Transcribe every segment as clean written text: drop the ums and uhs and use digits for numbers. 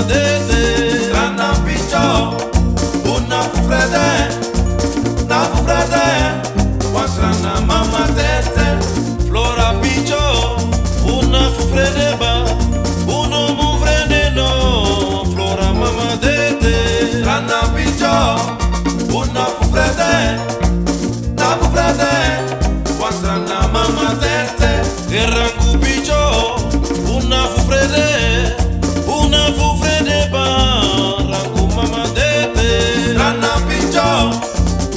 mama dete. Rana picho, una fufrede, na fufrede, wasrana mama tete. Flora picho, una fufrede ba, uno mufrede no. Flora mama dete. Rana picho, una fufrede, na fufrede, wasrana mama tete. Rangu picho, una fufrede ba, rangu mama dete. Rana picho,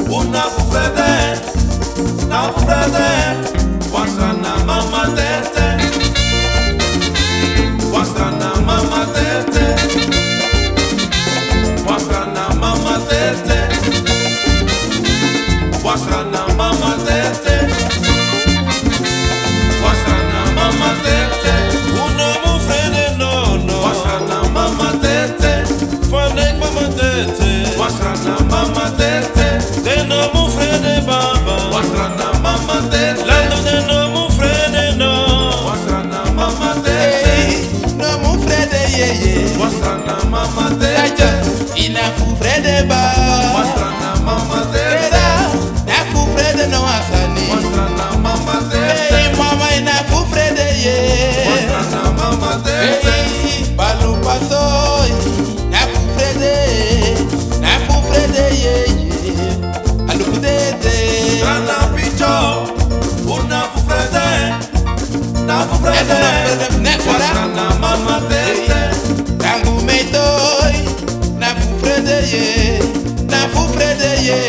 una fufrede, na fufrede, wasrana mama tete. Wasrana mama tete. Wasrana mama tete. Wasrana mama tete. Wasrana mama tete. Uno mufrede no no. Wasrana mama tete. Fanek mama dete. Wasrana mama tete. De no mufrede baba. Wasrana mama tete. Lando de no mufrede no. Wasrana mama tete. No mufrede ye. Wasrana mama tete. Ina fufrede ba. Wasrana mama tete. Na fufrede no asani. Wasrana mama tete. Hey mama ina fufrede ye. Wasrana mama tete. Hey balu pasoy. Na fufrede ye. Alukudete. Rana picho, una fufrede, na fufrede, wasrana mama tete. Tangu meitoy. Na fufrede ye.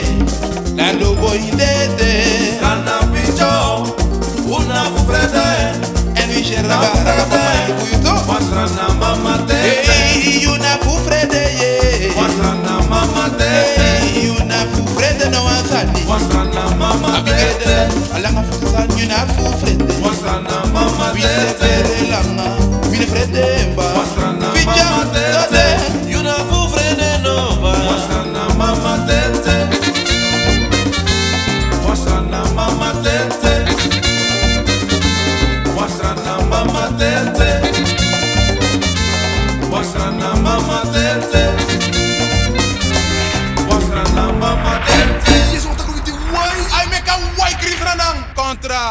La lobo indete. Rana picho, una fufrede, En wie je na fufrede, wasrana mama tete. hey, you na fufrede ye. Wasrana mama tete. Hey, you na fufrede no ansani. Wasrana mama Abigede, tete. alanga fusan you na fufrede. Wasrana mama We se tete. pere langa, we ne frede mba. Wasrana Fija, mama tete. sote. You na fufrede no ba. Wasrana mama tete. Wasrana mama tete. Wasrana mama tete. Wasrana mama tete. Wasrana mama tete. I make a white grifranang contra.